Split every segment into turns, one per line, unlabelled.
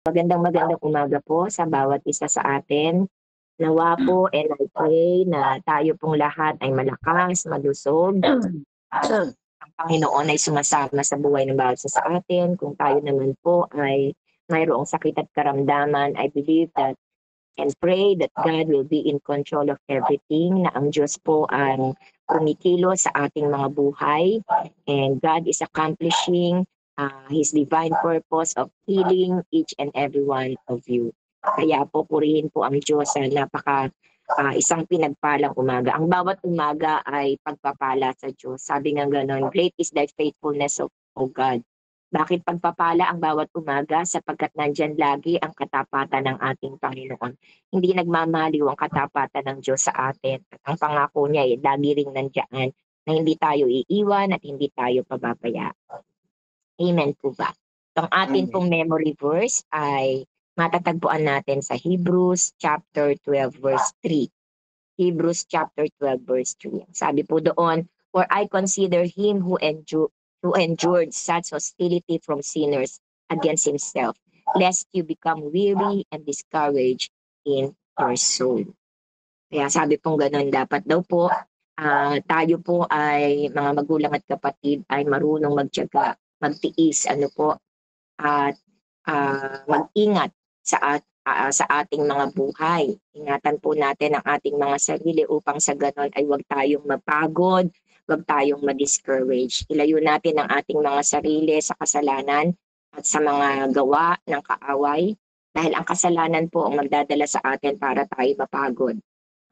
Magandang umaga po sa bawat isa sa atin. Nawa po and I pray na tayo pong lahat ay malakas, malusog, at ang Panginoon ay sumasama sa buhay ng bawat isa sa atin. Kung tayo naman po ay mayroong sakit at karamdaman, I believe that and pray that God will be in control of everything, na ang Diyos po ang kumikilos sa ating mga buhay, and God is accomplishing His divine purpose of healing each and every one of you. Kaya po purihin po ang Diyos sa isang pinagpalang umaga. Ang bawat umaga ay pagpapala sa Diyos. Sabi nga ganon, great is thy faithfulness, O God. Bakit pagpapala ang bawat umaga? Sapagkat nandyan lagi ang katapatan ng ating Panginoon. Hindi nagmamaliw ang katapatan ng Diyos sa atin. At ang pangako niya ay lagi ring nandyan na hindi tayo iiwan at hindi tayo pababayaan. Amen po ba? Ang atin pong memory verse ay matatagpuan natin sa Hebrews chapter 12 verse 3. Hebrews chapter 12 verse 3. Sabi po doon, for I consider him who endured such hostility from sinners against himself, lest you become weary and discouraged in your soul. Kaya sabi pong ganun, dapat daw po tayo po ay mga magulang at kapatid ay marunong magtiyaga, magtiis, at mag-ingat sa ating mga buhay. Ingatan po natin ang ating mga sarili upang sa ganon ay huwag tayong mapagod, huwag tayong ma-discourage. Ilayo natin ang ating mga sarili sa kasalanan at sa mga gawa ng kaaway, dahil ang kasalanan po ang magdadala sa atin para tayo mapagod.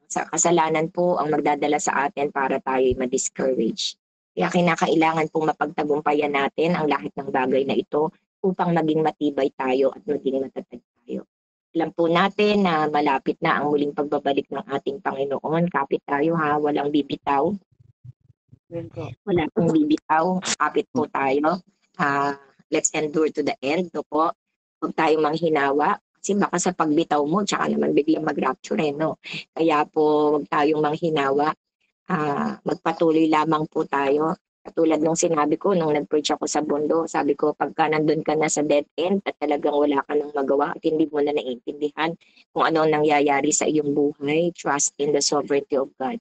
Sa kasalanan po ang magdadala sa atin para tayo ma-discourage. Kaya kinakailangan pong mapagtagumpayan natin ang lahat ng bagay na ito upang maging matibay tayo at maging matatag tayo. Alam po natin na malapit na ang muling pagbabalik ng ating Panginoon. Kapit tayo ha, walang bibitaw. Wala pong bibitaw, kapit po tayo. Let's endure to the end. No po. Huwag tayong manghinawa. Kasi baka sa pagbitaw mo, tsaka naman biglang mag-rapture no? Kaya po, huwag tayong manghinawa. Magpatuloy lamang po tayo. Katulad nung sinabi ko, nung nag-preach ako sa Bondo, sabi ko, pagka nandun ka na sa dead end at talagang wala ka nang magawa at hindi mo na naiintindihan kung ano ang nangyayari sa iyong buhay, trust in the sovereignty of God.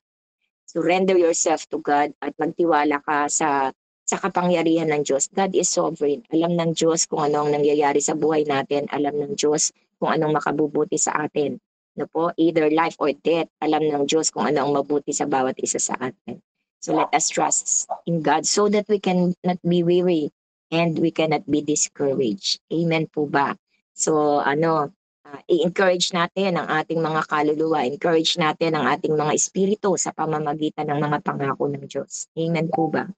Surrender yourself to God at magtiwala ka sa kapangyarihan ng Diyos. God is sovereign. Alam ng Diyos kung ano ang nangyayari sa buhay natin. Alam ng Diyos kung anong makabubuti sa atin. No po, either life or death, alam ng Diyos kung ano ang mabuti sa bawat isa sa atin. So let us trust in God so that we can not be weary and we cannot be discouraged. Amen po ba? So i-encourage natin ang ating mga kaluluwa, encourage natin ang ating mga espiritu sa pamamagitan ng mga pangako ng Diyos. Amen po ba?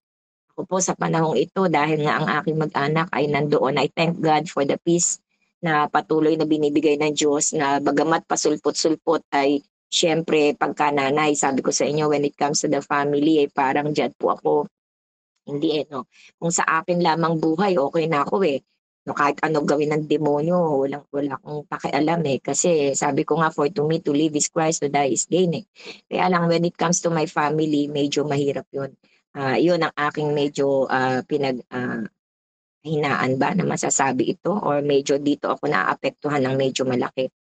Ako po sa panahong ito, dahil nga ang aking mag-anak ay nandoon, I thank God for the peace na patuloy na binibigay ng Diyos, na bagamat pasulpot-sulpot ay syempre pagkananay, sabi ko sa inyo, when it comes to the family, ay parang dyan po ako. Hindi no. Kung sa akin lamang buhay, okay na ako No, kahit ano gawin ng demonyo, wala akong pakialam Kasi sabi ko nga, for to me to live is Christ, to die is gain Kaya lang when it comes to my family, medyo mahirap yun. Yun ang aking medyo hinaan ba na masasabi ito, or medyo dito ako naapektuhan ng medyo malaki.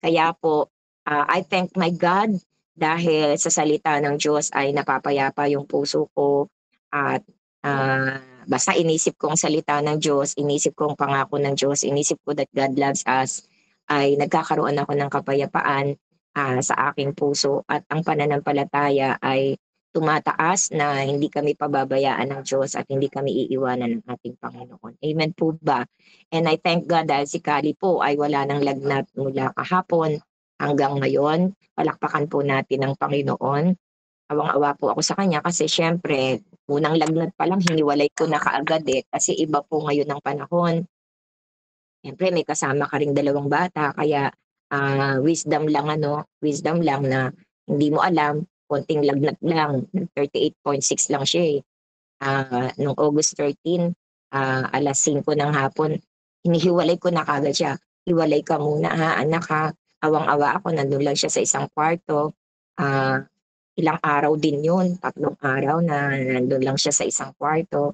Kaya po, I thank my God dahil sa salita ng Diyos ay napapayapa yung puso ko, at basta inisip kong salita ng Diyos, inisip kong pangako ng Diyos, inisip ko that God loves us, ay nagkakaroon ako ng kapayapaan sa aking puso, at ang pananampalataya ay tumataas na hindi kami pababayaan ng Diyos at hindi kami iiwanan ng ating Panginoon. Amen po ba? And I thank God dahil si Kali po ay wala nang lagnat mula kahapon hanggang ngayon. Palakpakan po natin ang Panginoon. Awang-awa po ako sa kanya kasi syempre, unang lagnat pa lang, hiniwalay ko na kaagad kasi iba po ngayon ang panahon. Syempre, may kasama ka ring dalawang bata, kaya wisdom lang na hindi mo alam, konting lagnat lang, 38.6 lang siya Noong August 13, alas 5 ng hapon, hinihiwalay ko na kagad siya. Hiwalay ka muna ha, anak ha. Awang-awa ako, nandun lang siya sa isang kwarto. Ilang araw din yun, 3 araw na nandun lang siya sa isang kwarto.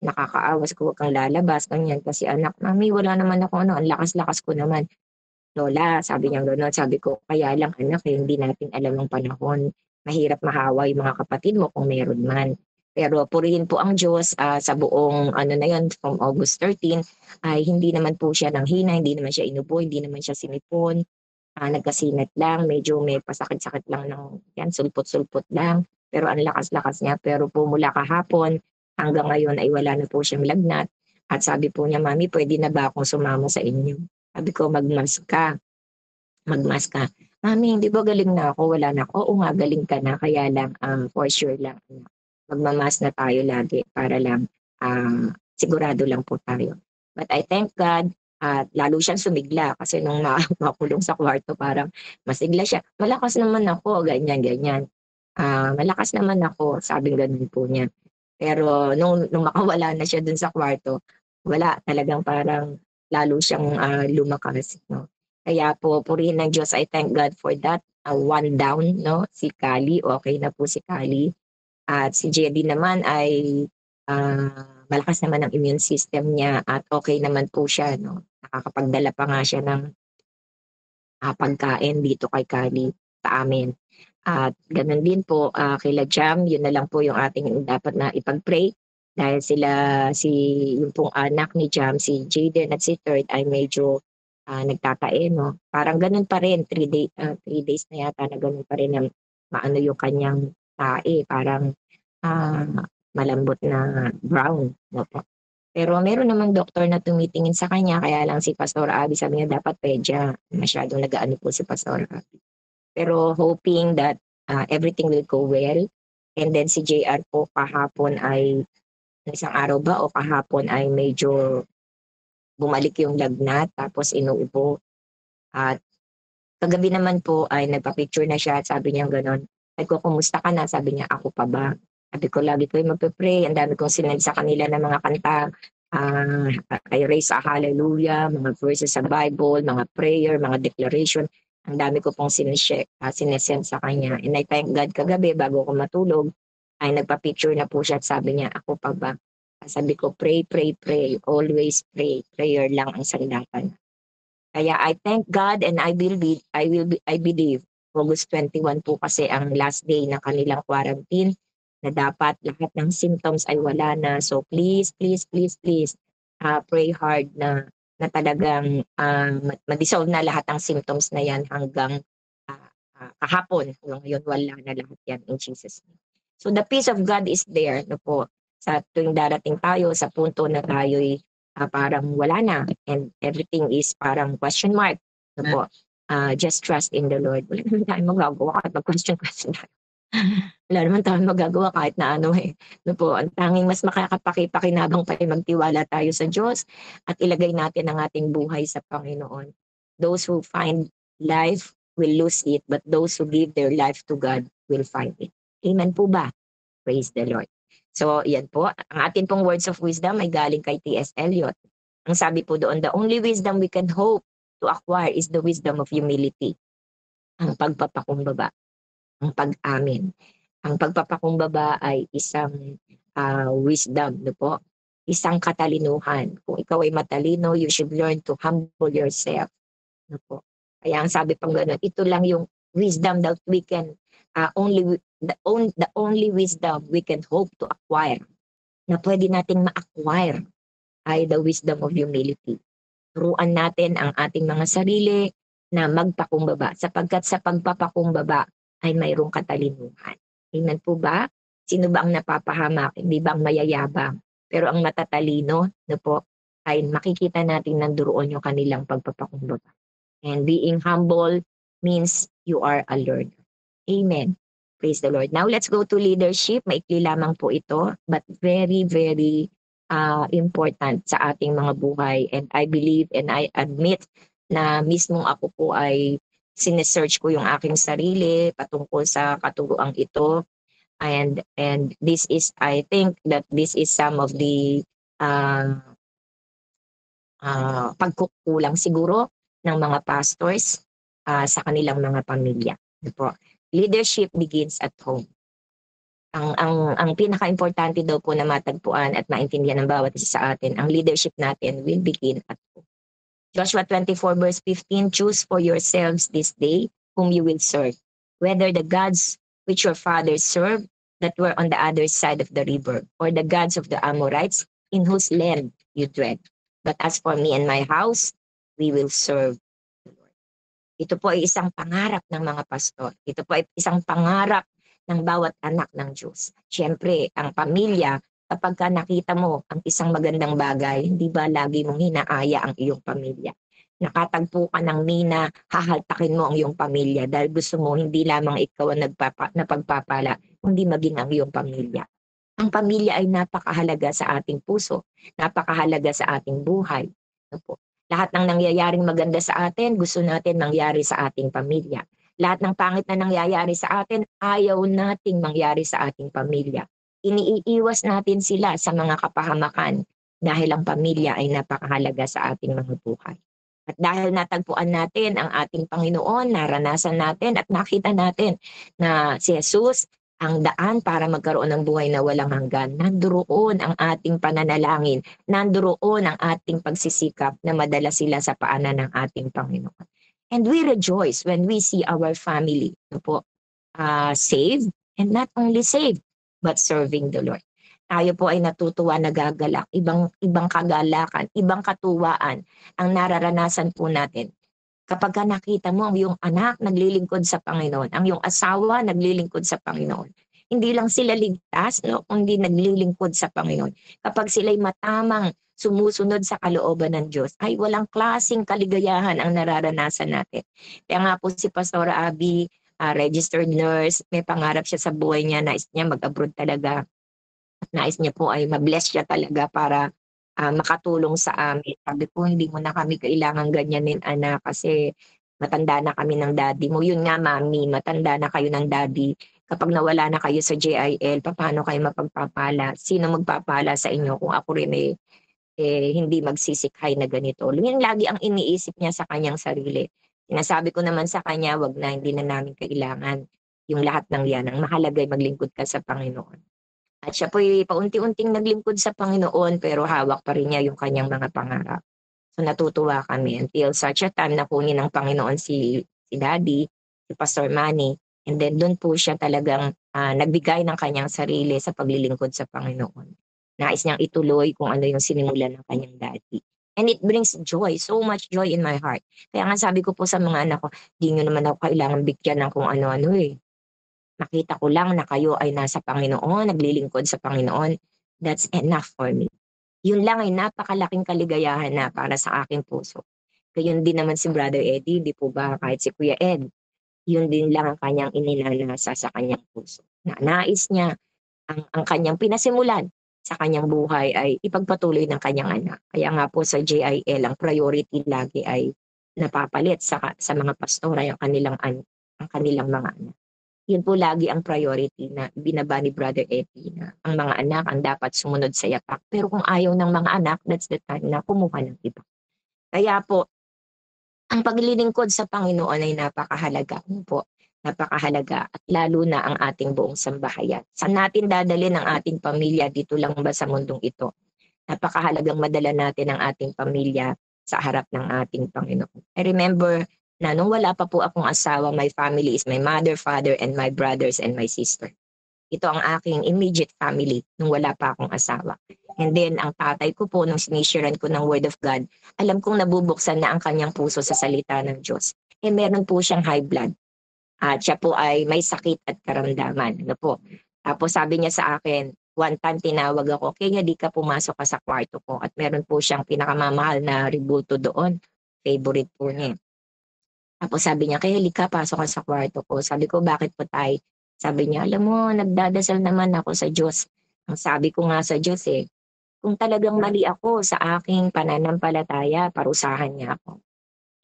nakakaawas ko, huwag kang lalabas, ganyan. Kasi anak, mami, wala naman ako ano, ang lakas-lakas ko naman. Lola, sabi niya gano'n. Sabi ko, kaya lang anak, hindi natin alam ang panahon. Mahirap mahawa yung mga kapatid mo kung meron man. Pero purihin po ang Diyos sa buong ano na yun, from August 13, ay hindi naman po siya nanghina, hindi naman siya inubo, hindi naman siya sinipon. Nagkasinat lang, medyo may pasakit-sakit lang ng yan, sulpot-sulpot lang. Pero ang lakas-lakas niya. Pero po mula kahapon hanggang ngayon ay wala na po siyang lagnat. At sabi po niya, mami, pwede na ba akong sumama sa inyo? Sabi ko, mag-mask ka. Mag-mask ka. Mami, hindi ba galing na ako? Wala na ako. Oo nga, galing ka na. Kaya lang, for sure lang, magmamask na tayo lagi para lang sigurado lang po tayo. But I thank God at lalo siyang sumigla kasi nung makulong sa kwarto parang masigla siya. Malakas naman ako, ganyan, ganyan. Malakas naman ako, sabing ganun po niya. Pero nung makawala na siya dun sa kwarto, wala talagang parang lalo siyang lumakas. No? Kaya po, purihin ng Diyos, I thank God for that. One down, no? Si Kali, okay na po si Kali. At si Jedy naman ay malakas naman ang immune system niya at okay naman po siya. No? Nakakapagdala pa nga siya ng pagkain dito kay Kali sa amin. At ganun din po kila Jam, yun na lang po yung ating dapat na ipag-pray dahil yung pong anak ni Jam, si Jaden at si Third ay medyo nagtatae, no? Parang ganun pa rin, 3 days na yata na ganun pa rin na maano yung kanyang tae, parang ah, malambot na brown. No po. Pero meron namang doktor na tumitingin sa kanya, kaya lang si Pastor Abby sabi niya dapat pedya. Masyadong nag-ano po si Pastor Abby. Pero hoping that everything will go well. And then si JR po kahapon ay, isang araw ba o kahapon ay medyo bumalik yung lagnat tapos inuubo. At kagabi naman po ay nagpa-picture na siya at sabi niya gano'n, sabi ko, kumusta ka na? Sabi niya, ako pa ba? Sabi ko, lagi ko yung magpe-pray. Ang dami kong sinend sa kanila ng mga kanta. Kay Raise a Hallelujah, mga verses sa Bible, mga prayer, mga declaration. Ang dami ko pong sinesend sa kanya. And I thank God kagabi bago ako matulog, ay nagpa-picture na po siya at sabi niya, ako pa ba? Sabi ko, pray, pray, pray. Always pray. Prayer lang ang sandapan. Kaya I thank God and I believe August 21 po kasi ang last day ng kanilang quarantine na dapat lahat ng symptoms ay wala na. So please, please, please, please pray hard na talagang ma-dissolve na lahat ng symptoms na yan hanggang kahapon. Ngayon wala na lahat yan in Jesus' name. So the peace of God is there, no po. Sa tuwing darating tayo sa punto na tayo'y parang wala na and everything is parang question mark. No po. Just trust in the Lord. Wala naman tayong magagawa kahit mag-question tayo. Wala naman tayong magagawa kahit na ano eh. No po, ang tanging mas makakapakipakinabang pa ay magtiwala tayo sa Diyos at ilagay natin ang ating buhay sa Panginoon. Those who find life will lose it, but those who give their life to God will find it. Amen po ba? Praise the Lord. So, yan po. Ang atin pong words of wisdom ay galing kay T.S. Eliot. Ang sabi po doon, the only wisdom we can hope to acquire is the wisdom of humility. Ang pagpapakumbaba, ang pag-amin. Ang pagpapakumbaba ay isang wisdom, no po? Isang katalinuhan. Kung ikaw ay matalino, you should learn to humble yourself. No po? Kaya ang sabi pang gano'n, ito lang yung wisdom that we can the only wisdom we can hope to acquire na pwede nating ma-acquire ay the wisdom of humility. Turuan natin ang ating mga sarili na magpakumbaba sapagkat sa pagpapakumbaba ay mayroong katalinuhan. Tingnan po ba? Sino ba ang napapahamak? Hindi ba ang mayayabang? Pero ang matatalino, no po, ay makikita natin nandoon yung kanilang pagpapakumbaba. And being humble means you are a learner. Amen. Praise the Lord. Now let's go to leadership. Maikli lamang po ito, but very, very important sa ating mga buhay. And I believe and I admit na mismong ako po ay sinesearch ko yung aking sarili patungkol sa katuruang ito. And this is, I think that this is some of the pagkukulang siguro ng mga pastors sa kanilang mga pamilya. Po. Leadership begins at home. Ang pinaka-importante daw po na matagpuan at maintindihan ng bawat isa sa atin, ang leadership natin will begin at home. Joshua 24 verse 15, choose for yourselves this day whom you will serve, whether the gods which your fathers served that were on the other side of the river, or the gods of the Amorites in whose land you dwell. But as for me and my house, we will serve the Lord. Ito po ay isang pangarap ng mga pastor. Ito po ay isang pangarap ng bawat anak ng Diyos. Siyempre, ang pamilya, kapag ka nakita mo ang isang magandang bagay, hindi ba lagi mong hinaaya ang iyong pamilya? Nakatagpo ka ng mina, hahaltakin mo ang iyong pamilya dahil gusto mo hindi lamang ikaw ang napagpapala, kundi maging ang iyong pamilya. Ang pamilya ay napakahalaga sa ating puso, napakahalaga sa ating buhay. Ano po? Lahat ng nangyayaring maganda sa atin, gusto natin mangyari sa ating pamilya. Lahat ng pangit na nangyayari sa atin, ayaw nating mangyari sa ating pamilya. Iniiiwas natin sila sa mga kapahamakan dahil ang pamilya ay napakahalaga sa ating mga buhay. At dahil natagpuan natin ang ating Panginoon, naranasan natin at nakita natin na si Jesus ang daan para magkaroon ng buhay na walang hanggan, nandoon ang ating pananalangin, nandoon ang ating pagsisikap na madala sila sa paanan ng ating Panginoon. And we rejoice when we see our family saved, and not only saved, but serving the Lord. Tayo po ay natutuwa, nagagalak, ibang kagalakan, ibang katuwaan ang nararanasan po natin. Kapag nakita mo ang iyong anak naglilingkod sa Panginoon, ang iyong asawa naglilingkod sa Panginoon, hindi lang sila ligtas, no, kundi naglilingkod sa Panginoon. Kapag sila'y matamang sumusunod sa kalooban ng Diyos, ay walang klaseng kaligayahan ang nararanasan natin. Kaya nga po si Pastor Abby, registered nurse, may pangarap siya sa buhay niya, nais niya mag-abroad talaga. At nais niya po ay mabless siya talaga para makatulong sa amin. Sabi ko, hindi mo na kami kailangan ganyanin, anak, kasi matanda na kami ng daddy mo. Yun nga, mami, matanda na kayo ng daddy. Kapag nawala na kayo sa JIL, paano kayo mapagpapala? Sino magpapala sa inyo kung ako rin hindi magsisikhay na ganito? Yun lagi ang iniisip niya sa kanyang sarili. Sinasabi ko naman sa kanya, wag na, hindi na namin kailangan yung lahat ng yan. Ang mahalaga ay maglingkod ka sa Panginoon. At siya po'y paunti-unting naglingkod sa Panginoon, pero hawak pa rin niya yung kanyang mga pangarap. So natutuwa kami until such a time na kunin ng Panginoon si Daddy, si Pastor Manny, and then doon po siya talagang nagbigay ng kanyang sarili sa paglilingkod sa Panginoon. Nais niyang ituloy kung ano yung sinimulan ng kanyang daddy. And it brings joy, so much joy in my heart. Kaya nga sabi ko po sa mga anak ko, di nyo naman ako kailangan bigyan ng kung ano-ano eh. Nakita ko lang na kayo ay nasa Panginoon, naglilingkod sa Panginoon. That's enough for me. Yun lang ay napakalaking kaligayahan na para sa aking puso. Gayon din naman si Brother Eddie, di po ba, kahit si Kuya Ed, yun din lang ang kanyang inilalasa sa kanyang puso. Na nais niya ang kanyang pinasimulan sa kanyang buhay ay ipagpatuloy ng kanyang anak. Kaya nga po sa JIL, ang priority lagi ay napapalit sa mga pastora ang kanilang mga anak. Yun po lagi ang priority na binaba ni Brother Epi, na ang mga anak ang dapat sumunod sa yapak. Pero kung ayaw ng mga anak, that's the time na kumuha ng iba. Kaya po, ang paglilingkod sa Panginoon ay napakahalaga po. Napakahalaga, at lalo na ang ating buong sambahayan. Saan natin dadalhin ang ating pamilya? Dito lang ba sa mundong ito? Napakahalagang madala natin ang ating pamilya sa harap ng ating Panginoon. I remember na nung wala pa po akong asawa, my family is my mother, father, and my brothers and my sister. Ito ang aking immediate family nung wala pa akong asawa. And then, ang tatay ko po, nung sinisharean ko ng Word of God, alam kong nabubuksan na ang kanyang puso sa salita ng Diyos. Meron po siyang high blood. At siya po ay may sakit at karamdaman. Ano po? Tapos sabi niya sa akin, one time tinawag ako, kaya di ka pumasok ka sa kwarto ko. At meron po siyang pinakamamahal na ributo doon. Favorite po niya. Tapos sabi niya, kaya lika, pasok ka sa kwarto ko. Sabi ko, bakit po tay? Sabi niya, alam mo, nagdadasal naman ako sa Diyos. Ang sabi ko nga sa Diyos kung talagang mali ako sa aking pananampalataya, parusahan niya ako.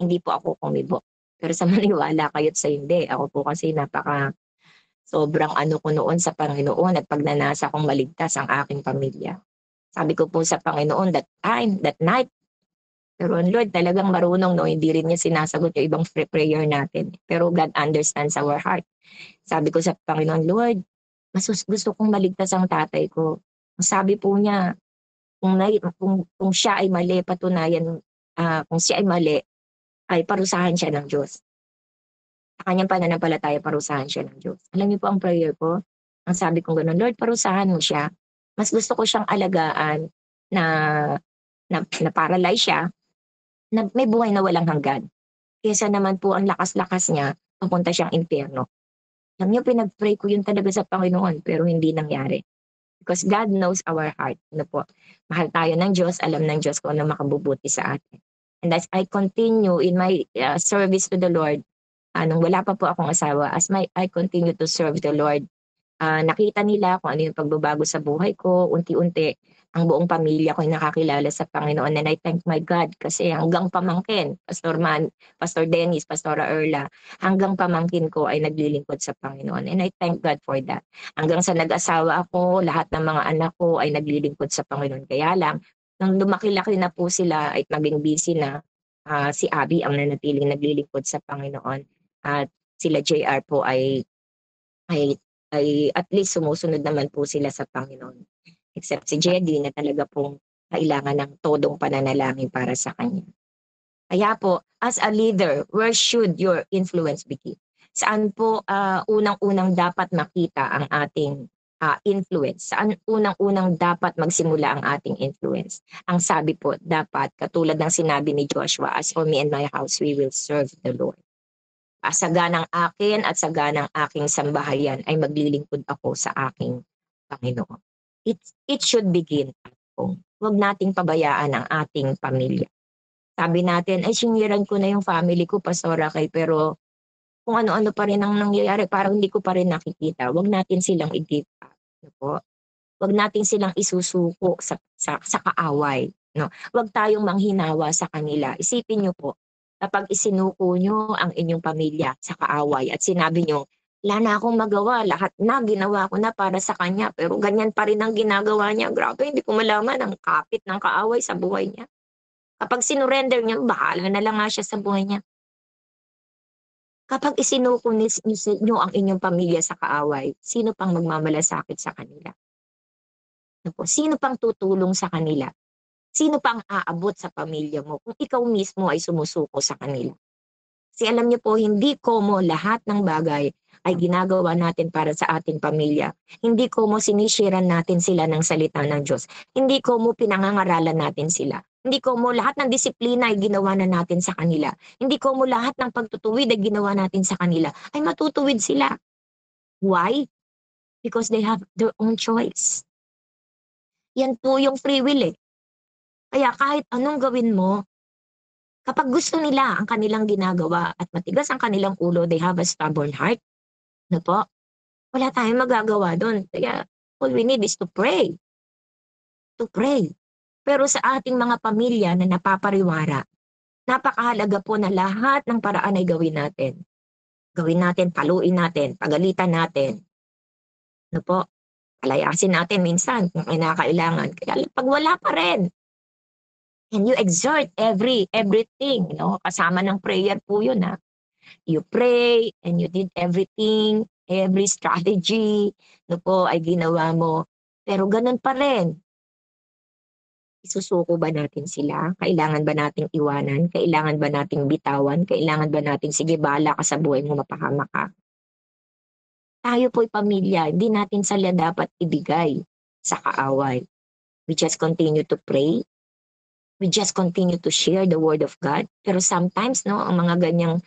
Hindi po ako kumibo. Pero sa maniwala kayo't sa hindi. Ako po kasi sobrang ano ko noon sa Panginoon, at pagnanasa kong maligtas ang aking pamilya. Sabi ko po sa Panginoon, that time, that night, pero Lord, talagang marunong, no? Hindi rin niya sinasagot yung ibang prayer natin. Pero God understands our heart. Sabi ko sa Panginoon, Lord, Mas gusto kong maligtas ang tatay ko. Ang sabi po niya, kung siya ay mali, patunayan, kung siya ay mali, ay parusahan siya ng Diyos. Sa kanyang pananampalataya, parusahan siya ng Diyos. Alam niyo po ang prayer ko? Ang sabi ko gano'n, Lord, parusahan mo siya. Mas gusto ko siyang alagaan na, na paralyze siya, na may buhay na walang hanggan. Kesa naman po ang lakas-lakas niya, papunta siyang impyerno. Alam niyo, pinag-pray ko yun talaga sa Panginoon, pero hindi nangyari. Because God knows our heart. Ano po? Mahal tayo ng Diyos, alam ng Diyos kung ano makabubuti sa atin. And as I continue in my service to the Lord, nung wala pa po akong asawa, I continue to serve the Lord, nakita nila kung ano yung pagbabago sa buhay ko, unti-unti ang buong pamilya ko ay nakakilala sa Panginoon, and I thank my God kasi hanggang pamangkin, Pastor Dennis, Pastora Erla, hanggang pamangkin ko ay naglilingkod sa Panginoon, and I thank God for that. Hanggang sa nag-asawa ako, lahat ng mga anak ko ay naglilingkod sa Panginoon. Kaya lang, nang lumaki-laki na po sila at naging busy na, si Abby ang nanatiling naglilingkod sa Panginoon, at sila JR po ay ay at least sumusunod naman po sila sa Panginoon. Except si Jedy na talaga pong kailangan ng todong pananalangin para sa kanya. Kaya po, as a leader, where should your influence begin? Saan po unang-unang dapat makita ang ating influence? Saan unang-unang dapat magsimula ang ating influence? Ang sabi po, dapat, katulad ng sinabi ni Joshua, as for me and my house, we will serve the Lord. Saganang akin at saganang aking sambahayan ay maglilingkod ako sa aking Panginoon. It should begin at home. Huwag nating pabayaan ang ating pamilya. Sabi natin, ay siniran ko na yung family ko, Pastora Kay, pero kung ano-ano pa rin ang nangyayari, parang hindi ko pa rin nakikita. Huwag natin silang i-give up. No po? Huwag natin silang isusuko sa kaaway. No? Huwag tayong manghinawa sa kanila. Isipin niyo po, kapag isinuko nyo ang inyong pamilya sa kaaway at sinabi nyo, wala na akong magawa, lahat na ginawa ko na para sa kanya, pero ganyan pa rin ang ginagawa niya. Grabe, hindi ko malaman ang kapit ng kaaway sa buhay niya. Kapag sinurrender niya, bahala na lang nga siya sa buhay niya. Kapag isinuko nyo ang inyong pamilya sa kaaway, sino pang magmamalasakit sa kanila? Sino pang tutulong sa kanila? Sino pang aabot sa pamilya mo kung ikaw mismo ay sumusuko sa kanila? Kasi alam niyo po, hindi komo lahat ng bagay ay ginagawa natin para sa ating pamilya. Hindi komo sinishiran natin sila ng salita ng Diyos. Hindi komo pinangangaralan natin sila. Hindi komo lahat ng disiplina ay ginawa na natin sa kanila. Hindi komo lahat ng pagtutuwid ay ginawa natin sa kanila. Ay matutuwid sila. Why? Because they have their own choice. Yan po yung free will eh. Kaya kahit anong gawin mo, kapag gusto nila ang kanilang ginagawa at matigas ang kanilang ulo, they have a stubborn heart, no po? Wala tayong magagawa doon. Kaya all we need is to pray. To pray. Pero sa ating mga pamilya na napapariwara, napakahalaga po na lahat ng paraan ay gawin natin. Gawin natin, paluin natin, pagalitan natin. No po? Palayasin natin minsan kung kinakailangan. Kaya pag wala pa rin, and you exert everything, no? Kasama ng prayer po yun, ha? You pray and you did everything, every strategy, no po, ay ginawa mo. Pero ganun pa rin. Isusuko ba natin sila? Kailangan ba nating iwanan? Kailangan ba nating bitawan? Kailangan ba nating, sige, bahala ka sa buhay mo, mapahama ka? Tayo po'y pamilya, hindi natin sila dapat ibigay sa kaaway. We just continue to pray. We just continue to share the word of God. Pero sometimes, no, ang mga ganyang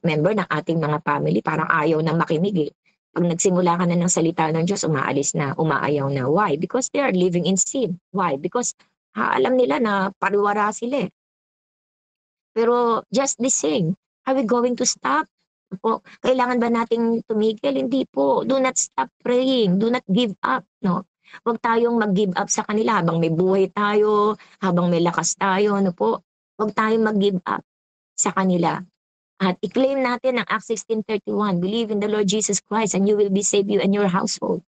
member ng ating mga family, parang ayaw na makinig eh. Pag nagsimula ka na ng salita ng Diyos, umaalis na, umaayaw na. Why? Because they are living in sin. Why? Because alam nila na pariwara sila eh. Pero just the same, are we going to stop? Po, kailangan ba nating tumigil? Hindi po. Do not stop praying. Do not give up. No? Huwag tayong mag-give up sa kanila habang may buhay tayo, habang may lakas tayo. Ano po? Huwag tayong mag-give up sa kanila. At i-claim natin ang Acts 16:31. Believe in the Lord Jesus Christ and you will be saved, you and your household.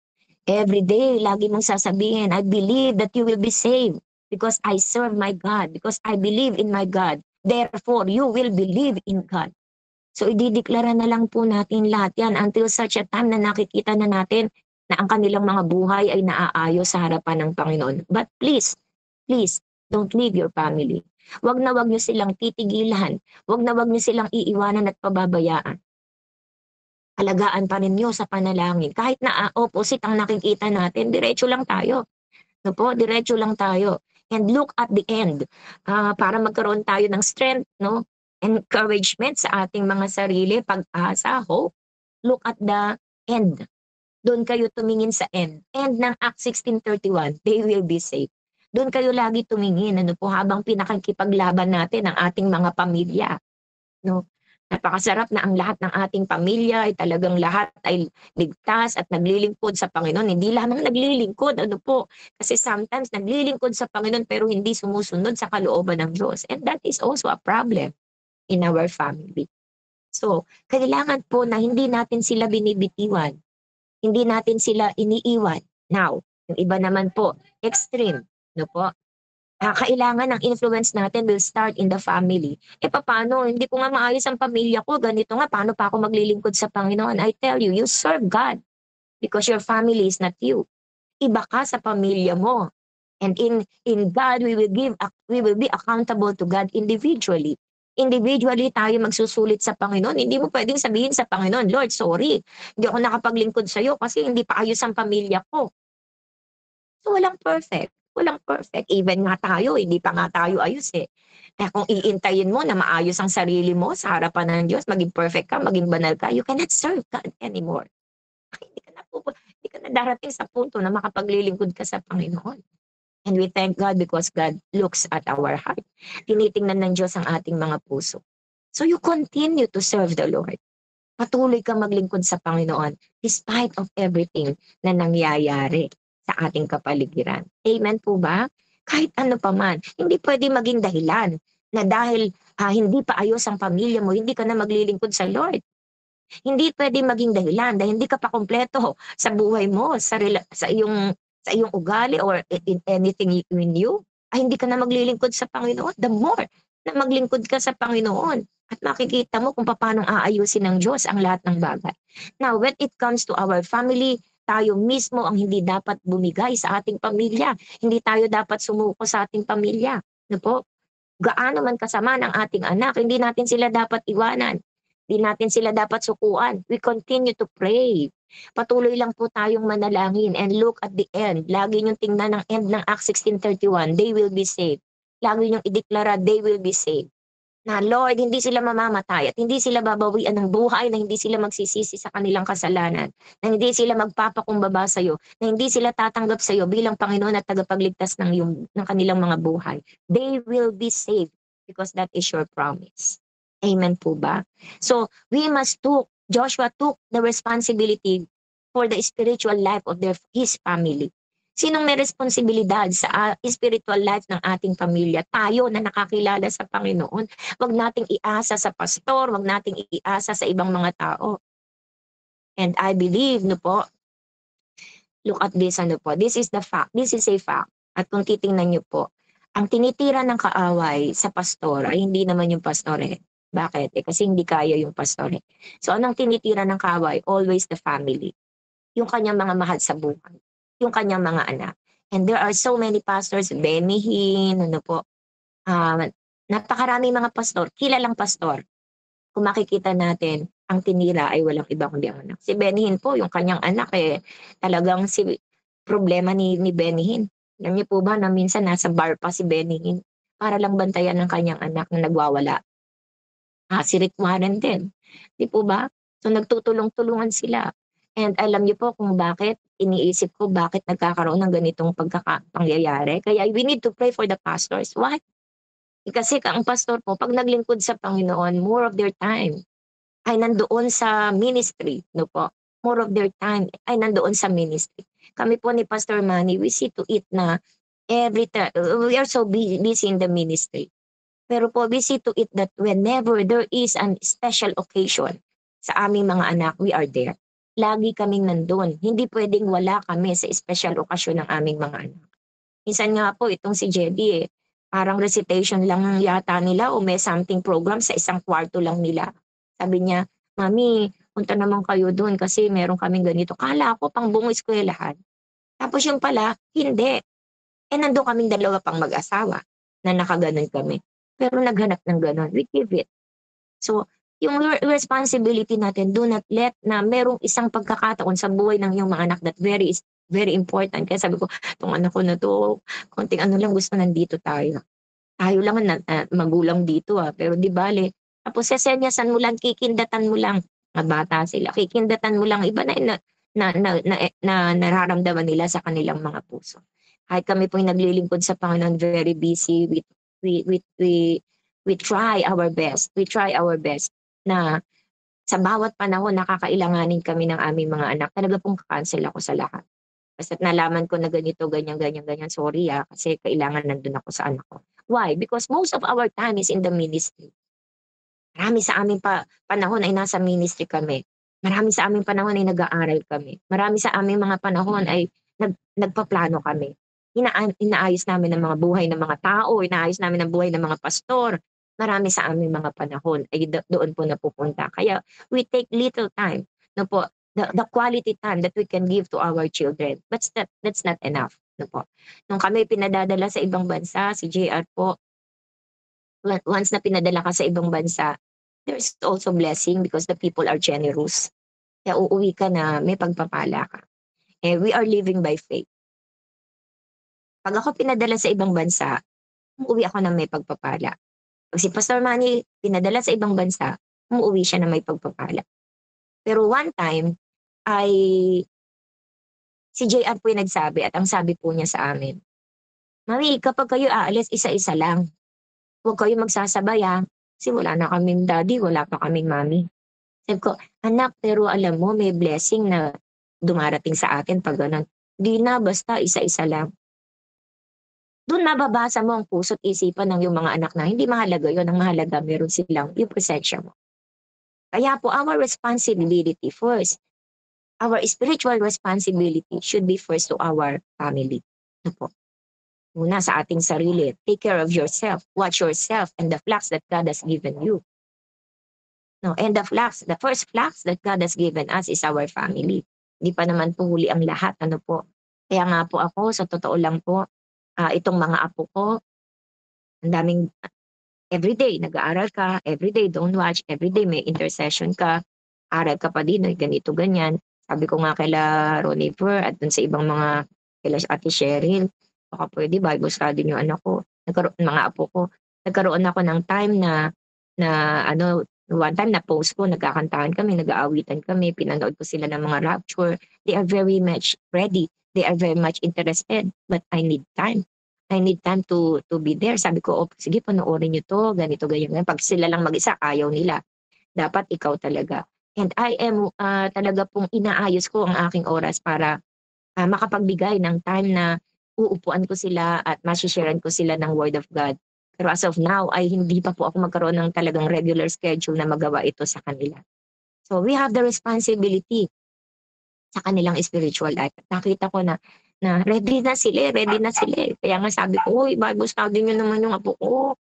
Every day, lagi mong sasabihin, I believe that you will be saved because I serve my God, because I believe in my God. Therefore, you will believe in God. So idideklara na lang po natin lahat yan until such a time na nakikita na natin na ang kanilang mga buhay ay naaayos sa harapan ng Panginoon. But please, please, don't leave your family. Wag na wag niyo silang titigilan. Wag na wag niyo silang iiwanan at pababayaan. Alagaan pa rin niyo sa panalangin. Kahit na opposite ang nakikita natin, diretso lang tayo. No po, diretso lang tayo. And look at the end. Para magkaroon tayo ng strength, no? Encouragement sa ating mga sarili, pag-asa, hope. Look at the end. Doon kayo tumingin sa end. End ng Acts 16:31, they will be saved. Doon kayo lagi tumingin, ano po, habang pinakikipaglaban natin ang ating mga pamilya. No? Napakasarap na ang lahat ng ating pamilya ay talagang lahat ay ligtas at naglilingkod sa Panginoon. Hindi lamang naglilingkod, ano po, kasi sometimes naglilingkod sa Panginoon pero hindi sumusunod sa kalooban ng Diyos. And that is also a problem in our family. So, kailangan po na hindi natin sila binibitiwan. Hindi natin sila iniiwan. Now, yung iba naman po, extreme, no po? Kailangan ng influence natin will start in the family. Paano? Hindi ko nga maayos ang pamilya ko. Ganito nga, paano pa ako maglilingkod sa Panginoon? I tell you, you serve God because your family is not you. Iba ka sa pamilya mo. And in God, we will be accountable to God individually. Individually tayo magsusulit sa Panginoon. Hindi mo pwedeng sabihin sa Panginoon, Lord, sorry, hindi ako nakapaglingkod sa iyo kasi hindi pa ayos ang pamilya ko. So walang perfect. Walang perfect. Even nga tayo, hindi pa nga tayo ayos eh. Kaya kung iintayin mo na maayos ang sarili mo sa harapan ng Diyos, maging perfect ka, maging banal ka, you cannot serve God anymore. Hindi ka na darating sa punto na makapaglilingkod ka sa Panginoon. And we thank God because God looks at our heart. Tinitingnan ng Diyos ang ating mga puso. So you continue to serve the Lord. Patuloy ka maglingkod sa Panginoon despite of everything na nangyayari sa ating kapaligiran. Amen po ba? Kahit ano pa man, hindi pwede maging dahilan na dahil hindi pa ayos ang pamilya mo, hindi ka na maglilingkod sa Lord. Hindi pwede maging dahilan dahil hindi ka pa kompleto sa buhay mo, sa iyong ugali or in anything in you, ay hindi ka na maglilingkod sa Panginoon. The more na maglingkod ka sa Panginoon at makikita mo kung paano aayusin ng Diyos ang lahat ng bagay. Now, when it comes to our family, tayo mismo ang hindi dapat bumigay sa ating pamilya. Hindi tayo dapat sumuko sa ating pamilya. Ano po? Gaano man kasama ng ating anak, hindi natin sila dapat iwanan. Hindi natin sila dapat sukuan. We continue to pray. Patuloy lang po tayong manalangin and look at the end. Lagi niyong tingnan ang end ng Acts 16:31. They will be saved. Lagi niyong ideklara, they will be saved. Na Lord, hindi sila mamamatay at hindi sila babawian ng buhay, na hindi sila magsisisi sa kanilang kasalanan, na hindi sila magpapakumbaba sa iyo, na hindi sila tatanggap sa iyo bilang Panginoon at tagapagligtas ng kanilang mga buhay. They will be saved because that is your promise. Amen po ba? So, Joshua took the responsibility for the spiritual life of his family. Sinong may responsibilidad sa spiritual life ng ating pamilya? Tayo na nakakilala sa Panginoon. Huwag nating iasa sa pastor, huwag nating iasa sa ibang mga tao. And I believe, no po, look at this, ano po, this is the fact, this is a fact. At kung titingnan niyo po, ang tinitira ng kaaway sa pastor ay hindi naman yung pastor eh. Bakit? Kasi hindi kaya yung pastor eh. So anong tinitira ng kaaway? Always the family. Yung kanyang mga mahal sa buhay. Yung kanyang mga anak. And there are so many pastors, Benny Hinn, ano po, napakarami mga pastor, kilalang pastor. Kung makikita natin, ang tinira ay walang iba kundi ang anak. Si Benny Hinn po, yung kanyang anak talagang problema ni Benny Hinn. Alam niyo po ba na minsan nasa bar pa si Benny Hinn para lang bantayan ng kanyang anak na nagwawala. Si Rick Warren din. Di po ba? So nagtutulong-tulungan sila. And alam niyo po kung bakit, iniisip ko bakit nagkakaroon ng ganitong pangyayari. Kaya we need to pray for the pastors. Why? Kasi ang pastor po, pag naglingkod sa Panginoon, more of their time ay nandoon sa ministry. No po? More of their time ay nandoon sa ministry. Kami po ni Pastor Manny, we see to it na every time, we are so busy in the ministry. Pero po, we see to it that whenever there is an special occasion sa aming mga anak, we are there. Lagi kaming nandun. Hindi pwedeng wala kami sa special okasyon ng aming mga anak. Minsan nga po, itong si Jedy parang recitation lang yata nila o may something program sa isang kwarto lang nila. Sabi niya, "Mami, punta naman kayo do'n kasi meron kaming ganito." Akala ko pang buong eskuwelahan. Tapos yung pala, hindi. Eh, nando'n kaming dalawa pang mag-asawa na nakagano'n kami. Pero naghanap ng gano'n, we give it. So, yung responsibility natin, do not let na merong isang pagkakataon sa buhay ng iyong mga anak that is very important. Kaya sabi ko, "'Tong anak ko na 'to, konting ano lang gusto nandito tayo. Tayo lang magulang dito, pero 'di bale." Tapos sesenyasan mo lang, kikindatan mo lang, mga bata sila, kikindatan mo lang, iba na na nararamdaman nila sa kanilang mga puso. Kahit kami po'y naglilingkod sa Panginoon, very busy, we we we we try our best, na sa bawat panahon nakakailanganin kami ng aming mga anak, talaga pong ka-cancel ako sa lahat. Basta't nalaman ko na ganito, ganyan, ganyan, ganyan, sorry, kasi kailangan nandun ako sa anak ko. Why? Because most of our time is in the ministry. Marami sa aming panahon ay nasa ministry kami. Marami sa aming panahon ay nag-aaral kami. Marami sa aming mga panahon ay nagpaplano kami. Inaayos namin ang mga buhay ng mga tao, inaayos namin ang buhay ng mga pastor. Marami sa aming mga panahon ay doon po napupunta. Kaya we take little time, no po, the quality time that we can give to our children. But that's not enough, no po. Nung kami pinadadala sa ibang bansa, si JR po, once na pinadala ka sa ibang bansa, there's also blessing because the people are generous. Kaya uuwi ka na may pagpapala ka. Eh, we are living by faith. Pag ako pinadala sa ibang bansa, umuwi ako na may pagpapala. Pag si Pastor Manny pinadala sa ibang bansa, umuwi siya na may pagpapala. Pero one time, ay si JR po yung nagsabi at ang sabi po niya sa amin, "Mami, kapag kayo aalis, isa-isa lang. Huwag kayo magsasabay kasi wala na kaming daddy, wala pa kaming mommy." Sabi ko, "Anak, pero alam mo may blessing na dumarating sa atin 'pag gano'n." "Di na, basta isa-isa lang." Do'n mababasa mo ang puso't isipan ng iyong mga anak na hindi mahalaga 'yun, ang mahalaga meron silang yung presensya mo. Kaya po our responsibility first, our spiritual responsibility should be first to our family. Ano po, una sa ating sarili, take care of yourself, watch yourself and the flocks that God has given you. No, and the first flocks that God has given us is our family. Hindi pa naman po huli ang lahat, ano po. Kaya nga po ako, sa totoo lang po, itong mga apo ko, ang daming everyday nag-aaral ka, everyday don't watch, everyday may intercession ka, aral ka pa din, ganito, ganyan. Sabi ko nga kaila Ronifer at dun sa ibang mga, kaila Ate Cheryl, baka pwede Bible study yung anak ko, mga apo ko. Nagkaroon ako ng time na ano, one time na-post ko, nagkakantahan kami, nag-aawitan kami, pinanood ko sila ng mga rapture. They are very much ready. They are very much interested, but I need time. I need time to be there. Sabi ko, "Oh, sige panoorin niyo 'to, ganito, ganyan." 'Pag sila lang mag-isa, ayaw nila. Dapat ikaw talaga. And I am, talaga pong inaayos ko ang aking oras para, makapagbigay ng time na uupuan ko sila at mashe-sharean ko sila ng Word of God. Pero as of now ay hindi pa po ako magkaroon ng talagang regular schedule na magawa ito sa kanila. So we have the responsibility sa kanilang spiritual life. Nakita ko na ready na sila, eh. Kaya nga sabi ko, "Uy, Bible study niyo naman yung apo ko.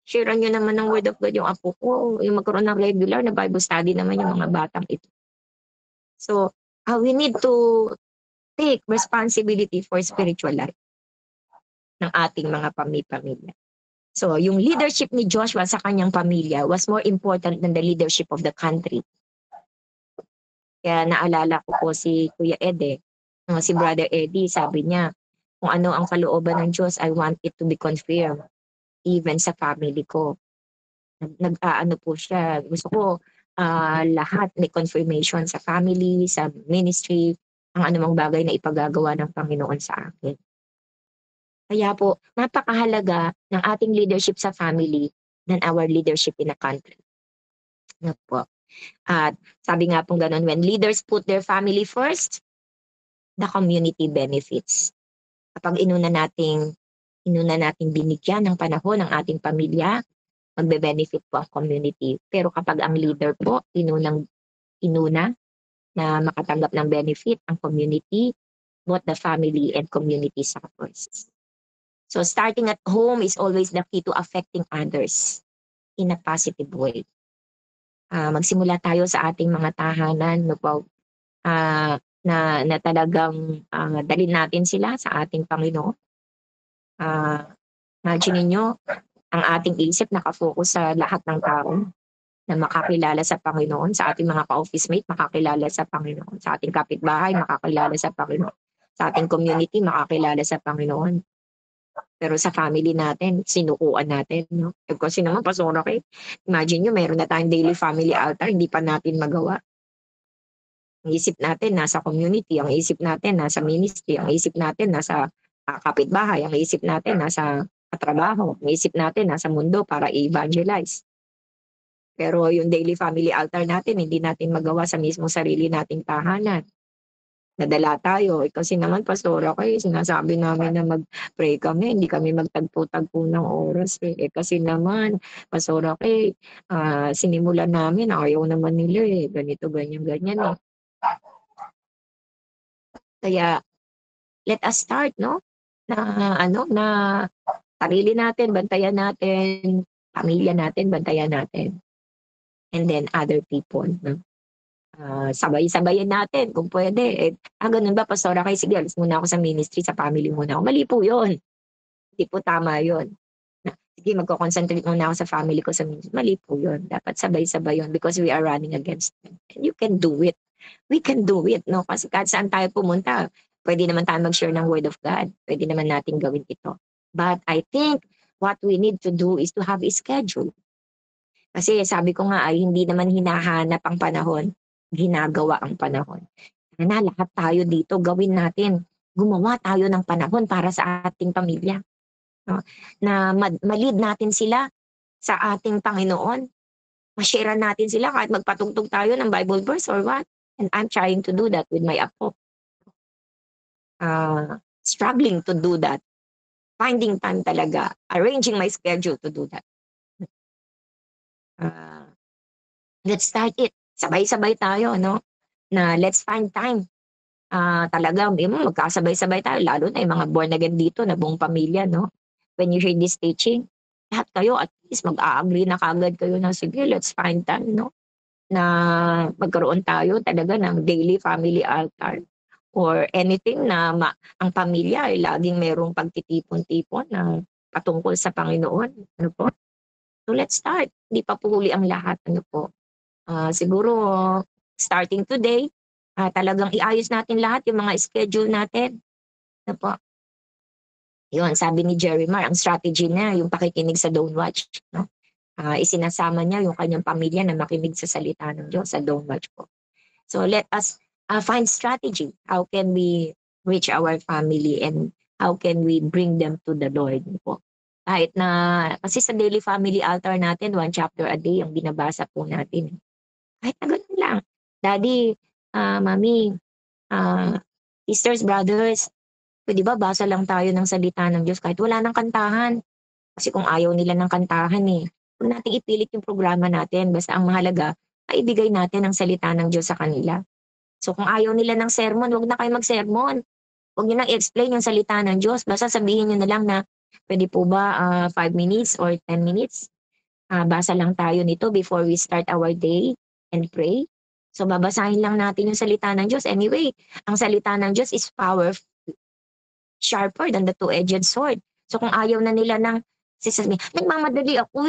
Share-an niyo naman ng Word of God yung apo ko, yung magkaroon ng regular na Bible study naman yung mga batang ito." So, we need to take responsibility for spiritual life ng ating mga pamilya. So, yung leadership ni Joshua sa kanyang pamilya was more important than the leadership of the country. Kaya naalala ko po si Kuya Ed, si Brother Eddie, sabi niya, kung ano ang kalooban ng Diyos, I want it to be confirmed even sa family ko. Nag-aano po siya, gusto ko lahat may confirmation sa family, sa ministry, ang anumang bagay na ipagagawa ng Panginoon sa akin. Kaya po, napakahalaga ng ating leadership sa family than our leadership in a country. Ano po. At sabi nga pong ganun, when leaders put their family first, the community benefits. Kapag inuna nating binigyan ng panahon ng ating pamilya, magbe-benefit po ang community. Pero kapag ang leader po, inuna na makatanggap ng benefit ang community, both the family and community suffers. So starting at home is always the key to affecting others in a positive way. magsimula tayo sa ating mga tahanan, no po, na talagang dalhin natin sila sa ating Panginoon. Imagine ninyo, ang ating isip nakafocus sa lahat ng tao na makakilala sa Panginoon, sa ating mga ka-office mate, makakilala sa Panginoon, sa ating kapitbahay, makakilala sa Panginoon, sa ating community, makakilala sa Panginoon. Pero sa family natin, sinukuan natin, no? Kasi naman, Pastor Roque, imagine nyo, meron na tayong daily family altar, hindi pa natin magawa. Ang isip natin nasa community, ang isip natin nasa ministry, ang isip natin nasa kapitbahay, ang isip natin nasa trabaho, ang isip natin nasa mundo para i-evangelize. Pero yung daily family altar natin, hindi natin magawa sa mismo sarili nating tahanan. Nadala tayo. Kasi naman, Pastor, sinasabi namin na mag-pray kami, hindi kami magtagpo-tagpo ng oras. Kasi naman, Pastor, sinimulan namin, ayaw naman nila ganito, ganyan, ganyan Kaya, let us start, no? Na sarili natin, bantayan natin, pamilya natin, bantayan natin. And then other people, no? Sabay-sabayan natin kung pwede. Ganun ba, Pastora? Sige, alis muna ako sa ministry, sa family muna ako. Mali po yun. Hindi po tama yun. Sige, magko-concentrate muna ako sa family ko sa ministry. Mali po yun. Dapat sabay-sabay yun because we are running against them. And you can do it. We can do it, no? Kasi kahit saan tayo pumunta, pwede naman tayo mag-share ng word of God. Pwede naman natin gawin ito. But I think what we need to do is to have a schedule. Kasi sabi ko nga ay hindi naman hinahanap ang panahon, ginagawa ang panahon. Na lahat tayo dito gawin natin. Gumawa tayo ng panahon para sa ating pamilya. No? Na malid natin sila sa ating Panginoon. Ma-share natin sila kahit magpatugtog tayo ng Bible verse or what. And I'm trying to do that with my apo. Struggling to do that. Finding time talaga. Arranging my schedule to do that. Let's start it. Sabay-sabay tayo, no? Na let's find time. Talaga, magkasabay-sabay tayo, lalo na yung mga born again dito na buong pamilya, no? When you hear this teaching, lahat kayo at least mag-a-agree na kagad kayo na, sige, let's find time, no? Na magkaroon tayo talaga ng daily family altar or anything na ang pamilya ay laging merong pagtitipon-tipon na patungkol sa Panginoon. Ano po? So let's start. Hindi pa po huli ang lahat. Ano po? Siguro, starting today, talagang iayos natin lahat yung mga schedule natin. Ano po? Yun, sabi ni Jeremiah, ang strategy niya, yung pakikinig sa Don't Watch. No? Isinasama niya yung kanyang pamilya na makinig sa salita ng Diyos sa Don't Watch po. So let us find strategy. How can we reach our family and how can we bring them to the Lord po? Kahit na, kasi sa daily family altar natin, 1 chapter a day yung binabasa po natin. Kahit na ganun lang. Daddy, Mami, sisters, brothers, pwede ba basa lang tayo ng salita ng Diyos kahit wala ng kantahan? Kasi kung ayaw nila ng kantahan huwag nating ipilit yung programa natin. Basta ang mahalaga, maibigay natin ang salita ng Diyos sa kanila. So kung ayaw nila ng sermon, huwag na kayo mag-sermon. Huwag nyo nang i-explain yung salita ng Diyos. Basta sabihin nyo na lang na, pwede po ba 5 minutes or 10 minutes? Basa lang tayo nito before we start our day and pray. So babasahin lang natin yung salita ng Diyos. Anyway, ang salita ng Diyos is powerful, sharper than the two-edged sword. So kung ayaw na nila ng nagmamadali ako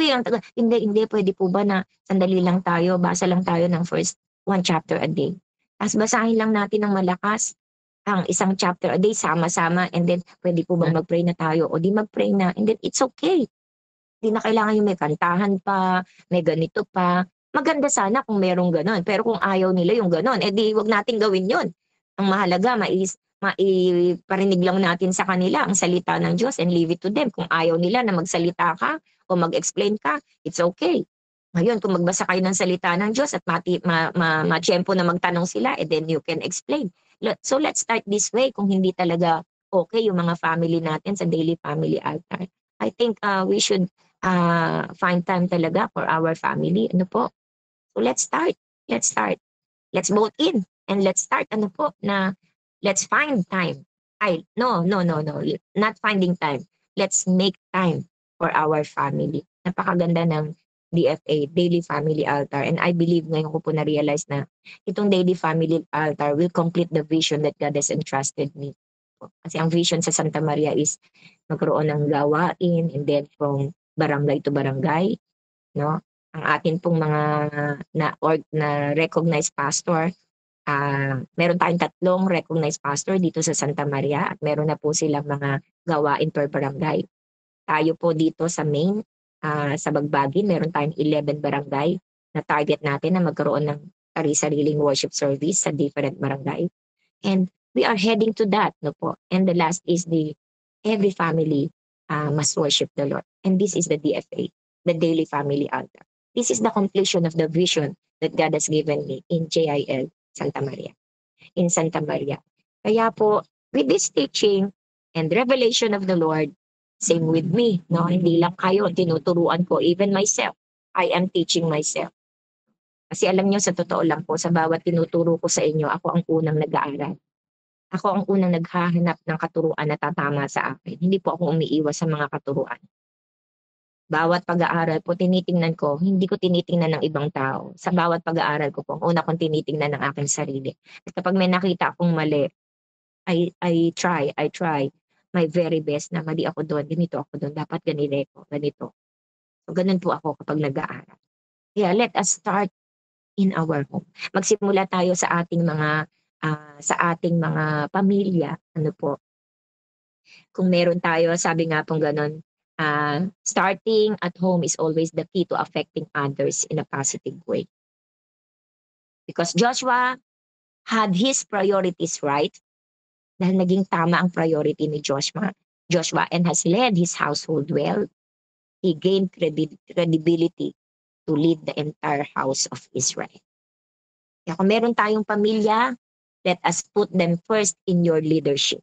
hindi, pwede po ba na sandali lang tayo, basa lang tayo ng first 1 chapter a day. Tapos basahin lang natin ng malakas ang isang chapter a day, sama-sama, and then pwede po bang mag-pray na tayo? O di mag-pray na, and then it's okay. Di na kailangan yung may kantahan pa, may ganito pa. Maganda sana kung merong ganon. Pero kung ayaw nila yung ganon, di wag natin gawin yun. Ang mahalaga, maiparinig lang natin sa kanila ang salita ng Diyos and leave it to them. Kung ayaw nila na magsalita ka o mag-explain ka, it's okay. Ngayon, kung magbasa kayo ng salita ng Diyos at ma-tiyempo na magtanong sila, then you can explain. So let's start this way kung hindi talaga okay yung mga family natin sa daily family altar. I think we should find time talaga for our family. Ano po? So let's start. Let's start. Let's vote in and let's start. Ano po? Na let's find time. No. Not finding time. Let's make time for our family. Napakaganda ng DFA, Daily Family Altar. And I believe ngayon ko po na-realize na itong Daily Family Altar will complete the vision that God has entrusted me. Kasi ang vision sa Santa Maria is magkaroon ng gawain and then from barangay to barangay, no? Ang atin pong mga na recognized pastor, meron tayong 3 recognized pastor dito sa Santa Maria at meron na po silang mga gawain per barangay. Tayo po dito sa main, sa Bagbagin, meron tayong 11 barangay na target natin na magkaroon ng sariling worship service sa different barangay. And we are heading to that, no po. And the last is every family must worship the Lord. And this is the DFA, the Daily Family Altar. This is the completion of the vision that God has given me in JIL Santa Maria, in Santa Maria. Kaya po, with this teaching and revelation of the Lord, same with me, no? Hindi lang kayo, tinuturuan ko, even myself. I am teaching myself. Kasi alam nyo, sa totoo lang po, sa bawat tinuturo ko sa inyo, ako ang unang nag-aaral. Ako ang unang naghahanap ng katuruan na tatama sa akin. Hindi po ako umiiwas sa mga katuruan. Bawat pag-aaral po, tinitingnan ko, hindi ko tinitingnan ng ibang tao. Sa bawat pag-aaral ko po, una kong tinitingnan ng aking sarili. At kapag may nakita akong mali, I try my very best na mali ako doon, ganito ako doon, dapat ganito. So, ganun po ako kapag nag-aaral. Yeah, let us start in our home. Magsimula tayo sa ating mga pamilya. Ano po? Kung meron tayo, sabi nga pong ganun, starting at home is always the key to affecting others in a positive way. Because Joshua had his priorities right, dahil naging tama ang priority ni Joshua and has led his household well, he gained credibility to lead the entire house of Israel. Kaya kung meron tayong pamilya, let us put them first in your leadership.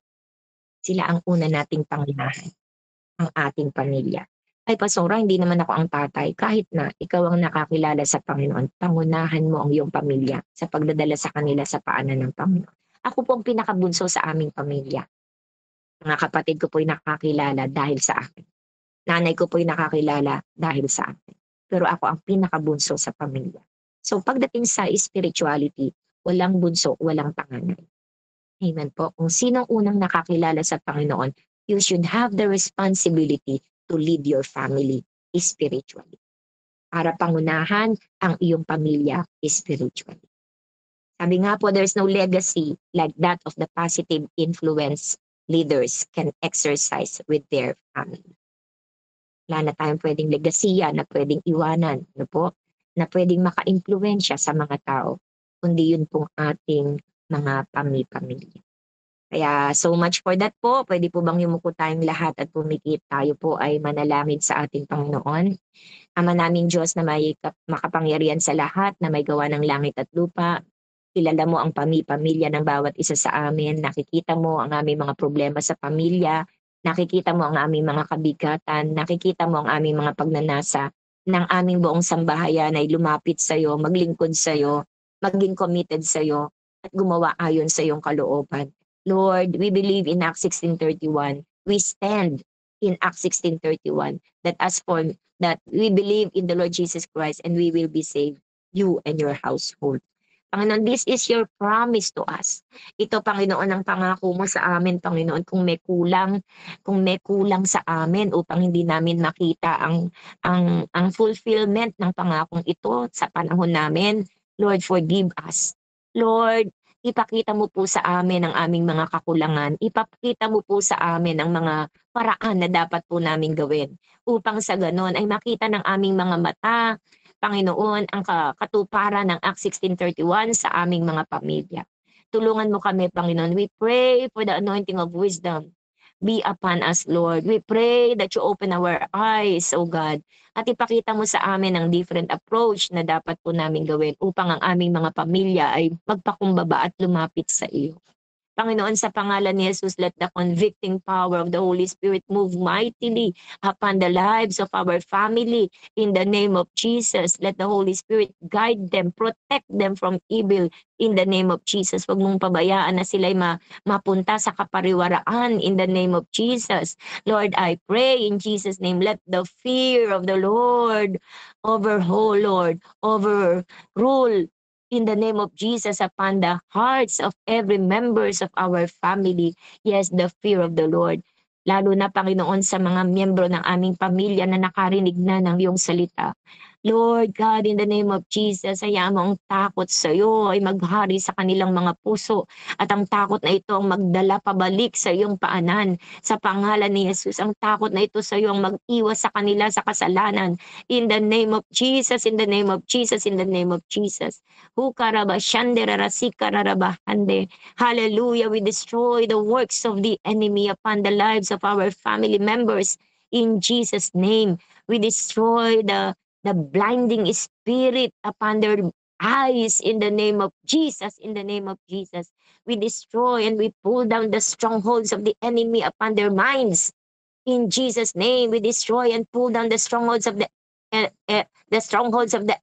Sila ang una nating pangunahan, ang ating pamilya. Ay, Pastora, hindi naman ako ang tatay. Kahit na ikaw ang nakakilala sa Panginoon, pangunahan mo ang iyong pamilya sa pagdadala sa kanila sa paanan ng Panginoon. Ako po ang pinakabunso sa aming pamilya. Mga kapatid ko po'y nakakilala dahil sa akin. Nanay ko po'y nakakilala dahil sa akin. Pero ako ang pinakabunso sa pamilya. So pagdating sa spirituality, walang bunso, walang panganay. Amen po. Kung sinong unang nakakilala sa Panginoon, you should have the responsibility to lead your family spiritually. Para pangunahan ang iyong pamilya spiritually. Sabi nga po, there's no legacy like that of the positive influence leaders can exercise with their family. Wala na tayong pwedeng legasiya na pwedeng iwanan, no po? Na pwedeng maka-impluwensya sa mga tao, kundi yun pong ating mga pamilya. Kaya so much for that po. Pwede po bang yumuko tayong lahat at pumikit, tayo po ay manalangin sa ating Panginoon. Ama naming Diyos na may makapangyarihan sa lahat, na may gawa ng langit at lupa. Kilala mo ang pamilya ng bawat isa sa amin. Nakikita mo ang aming mga problema sa pamilya. Nakikita mo ang aming mga kabigatan. Nakikita mo ang aming mga pagnanasa ng aming buong sambahayan ay lumapit sa iyo, maglingkod sa iyo, maging committed sa iyo, at gumawa ayon sa iyong kalooban. Lord, we believe in Acts 16:31. We stand in Acts 16:31 that as for that we believe in the Lord Jesus Christ and we will be saved, you and your household. Panginoon, this is your promise to us. Ito, Panginoon, ang pangako mo sa amin, Panginoon, kung may kulang sa amin upang hindi namin makita ang fulfillment ng pangakong ito sa panahon namin, Lord, forgive us. Lord, ipakita mo po sa amin ang aming mga kakulangan. Ipakita mo po sa amin ang mga paraan na dapat po namin gawin upang sa ganon ay makita ng aming mga mata, Panginoon, ang katuparan ng Acts 16:31 sa aming mga pamilya. Tulungan mo kami, Panginoon. We pray for the anointing of wisdom. Be upon us, Lord. We pray that you open our eyes, O God, at ipakita mo sa amin ang different approach na dapat po namin gawin upang ang aming mga pamilya ay magpakumbaba at lumapit sa iyo. Panginoon, sa pangalan ni Jesus, let the convicting power of the Holy Spirit move mightily upon the lives of our family. In the name of Jesus, let the Holy Spirit guide them, protect them from evil. In the name of Jesus, huwag mong pabayaan na sila'y mapunta sa kapariwaraan. In the name of Jesus, Lord, I pray in Jesus' name, let the fear of the Lord overrule in the name of Jesus upon the hearts of every members of our family. Yes, the fear of the Lord. Lalo na, Panginoon, sa mga miyembro ng aming pamilya na nakarinig na ng iyong salita. Lord God, in the name of Jesus, hayaan mo ang takot sa iyo ay maghari sa kanilang mga puso at ang takot na ito ang magdala pabalik sa iyong paanan. Sa pangalan ni Jesus, ang takot na ito sa iyo ang mag-iwas sa kanila sa kasalanan. In the name of Jesus, in the name of Jesus, in the name of Jesus. Hallelujah, we destroy the works of the enemy upon the lives of our family members. In Jesus' name, we destroy the blinding spirit upon their eyes in the name of Jesus. In the name of Jesus, we destroy and we pull down the strongholds of the enemy upon their minds. In Jesus' name, we destroy and pull down the strongholds of the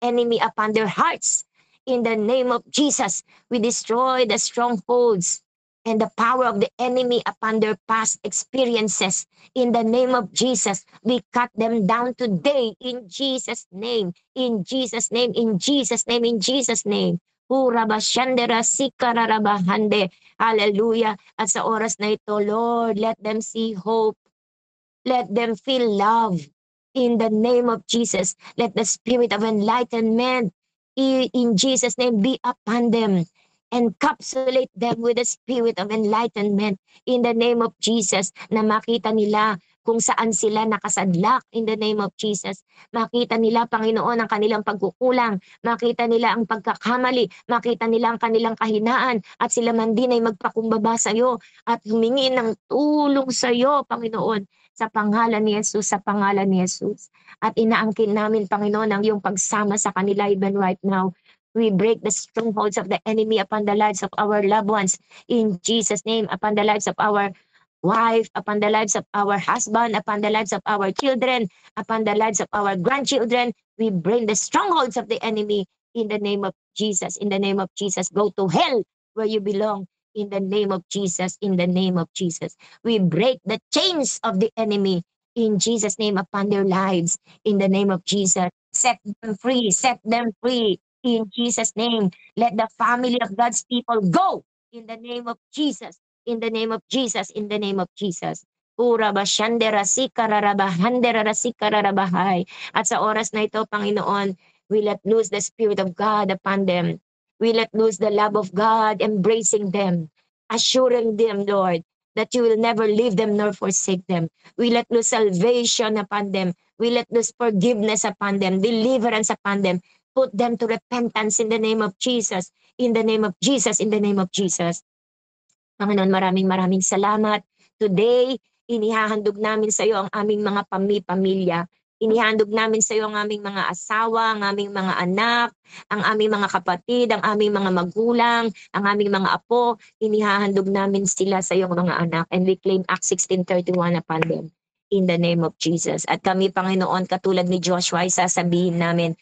enemy upon their hearts. In the name of Jesus, we destroy the strongholds and the power of the enemy upon their past experiences. In the name of Jesus, we cut them down today in Jesus' name, in Jesus' name, in Jesus' name, in Jesus' name. Hallelujah. At sa oras na ito, Lord, let them see hope. Let them feel love. In the name of Jesus, let the spirit of enlightenment in Jesus' name be upon them. Encapsulate them with the spirit of enlightenment in the name of Jesus, na makita nila kung saan sila nakasadlak. In the name of Jesus, makita nila, Panginoon, ang kanilang pagkukulang, makita nila ang pagkakamali, makita nila ang kanilang kahinaan, at sila man din ay magpakumbaba sa iyo at humingi ng tulong sa iyo, Panginoon, sa pangalan ni Jesus, sa pangalan ni Jesus. At inaangkin namin, Panginoon, ang iyong pagsama sa kanila even right now. We break the strongholds of the enemy upon the lives of our loved ones. In Jesus' name, upon the lives of our wife, upon the lives of our husband, upon the lives of our children, upon the lives of our grandchildren. We bring the strongholds of the enemy in the name of Jesus. In the name of Jesus, go to hell where you belong. In the name of Jesus, in the name of Jesus. We break the chains of the enemy in Jesus' name upon their lives. In the name of Jesus, set them free, set them free. In Jesus' name, let the family of God's people go. In the name of Jesus, in the name of Jesus, in the name of Jesus. At sa oras na ito, Panginoon, we let loose the Spirit of God upon them. We let loose the love of God, embracing them, assuring them, Lord, that you will never leave them nor forsake them. We let loose salvation upon them. We let loose forgiveness upon them, deliverance upon them. Put them to repentance in the name of Jesus. In the name of Jesus, in the name of Jesus. Panginoon, maraming salamat. Today, inihahandog namin sa iyo ang aming mga pamilya. Inihandog namin sa iyo ang aming mga asawa, ang aming mga anak, ang aming mga kapatid, ang aming mga magulang, ang aming mga apo. Inihahandog namin sila sa iyong mga anak. And we claim Acts 16:31 upon them. In the name of Jesus. At kami, Panginoon, katulad ni Joshua, ay sasabihin namin,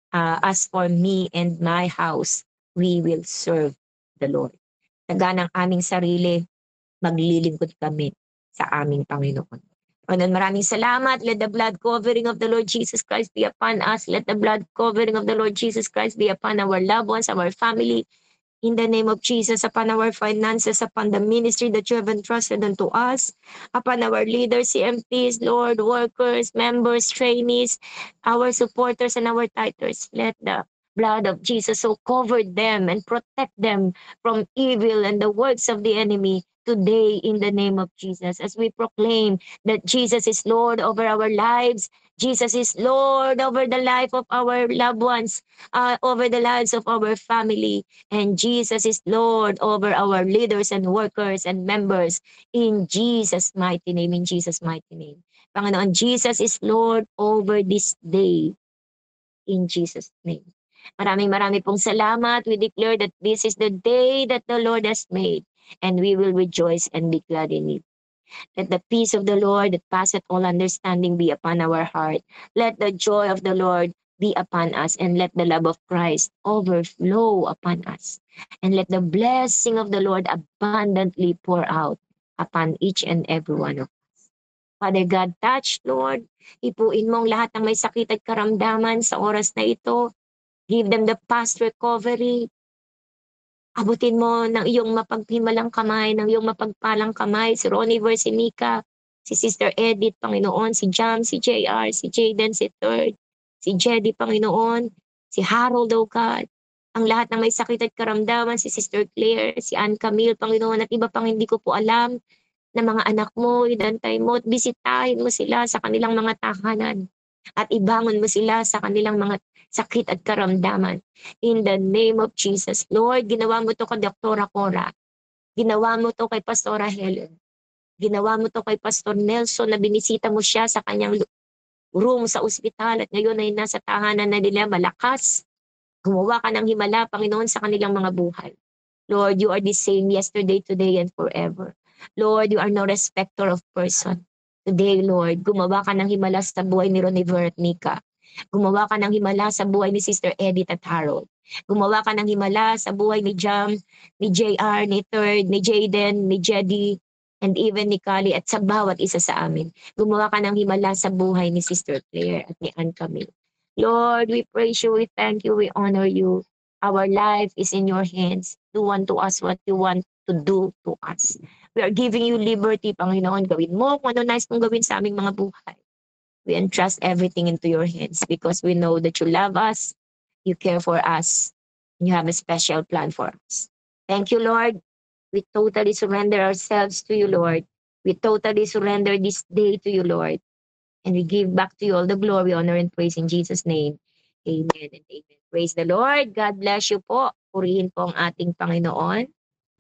as for me and my house, we will serve the Lord. Taga ng aming sarili, maglilingkod kami sa aming Panginoon. Panginoon, maraming salamat. Let the blood covering of the Lord Jesus Christ be upon us. Let the blood covering of the Lord Jesus Christ be upon our loved ones, our family. In the name of Jesus, upon our finances, upon the ministry that you have entrusted unto us, upon our leaders, CMPs, Lord, workers, members, trainees, our supporters, and our titers. Let the blood of Jesus so cover them and protect them from evil and the works of the enemy today in the name of Jesus. As we proclaim that Jesus is Lord over our lives, Jesus is Lord over the life of our loved ones, over the lives of our family, and Jesus is Lord over our leaders and workers and members in Jesus' mighty name, in Jesus' mighty name. Panginoon, Jesus is Lord over this day in Jesus' name. Maraming pong salamat. We declare that this is the day that the Lord has made. and we will rejoice and be glad in it. Let the peace of the Lord that passeth all understanding be upon our heart. Let the joy of the Lord be upon us, and let the love of Christ overflow upon us. And let the blessing of the Lord abundantly pour out upon each and every one of us. Father God, touch, Lord. Ipuin mo ang lahat ng may sakit at karamdaman sa oras na ito. Give them the fast recovery. Abutin mo ng iyong mapaghimalang kamay, ng iyong mapagpalang kamay, si Ronnie si Mika, si Sister Edith, Panginoon, si Jam, si JR, si Jaden, si Third, si Jedy, Panginoon, si Harold, oh God, ang lahat ng may sakit at karamdaman, si Sister Claire, si Ann Camille, Panginoon, at iba pang hindi ko po alam na mga anak mo, idantay mo, at bisitahin mo sila sa kanilang mga tahanan, at ibangon mo sila sa kanilang mga sakit at karamdaman. In the name of Jesus. Lord, ginawa mo to kay Dr. Cora. Ginawa mo to kay Pastora Helen. Ginawa mo to kay Pastor Nelson na binisita mo siya sa kanyang room sa ospital at ngayon ay nasa tahanan na nila malakas. Gumawa ka ng himala, Panginoon, sa kanilang mga buhay. Lord, you are the same yesterday, today, and forever. Lord, you are no respecter of person. Today, Lord, gumawa ka ng himala sa buhay ni Roniver at Mika. Gumawa ka ng himala sa buhay ni Sister Edith at Harold. Gumawa ka ng himala sa buhay ni Jam, ni JR, ni Third, ni Jaden, ni Jedy, and even ni Kali at sa bawat isa sa amin. Gumawa ka ng himala sa buhay ni Sister Claire at ni Ann Camille. Lord, we praise you, we thank you, we honor you. Our life is in your hands. Do unto us what you want to do to us. We are giving you liberty, Panginoon. Gawin mo kung ano nais mong gawin sa aming mga buhay. We entrust everything into your hands because we know that you love us, you care for us, and you have a special plan for us. Thank you, Lord. We totally surrender ourselves to you, Lord. We totally surrender this day to you, Lord. And we give back to you all the glory, honor, and praise in Jesus' name. Amen and amen. Praise the Lord. God bless you po. Purihin po ang ating Panginoon.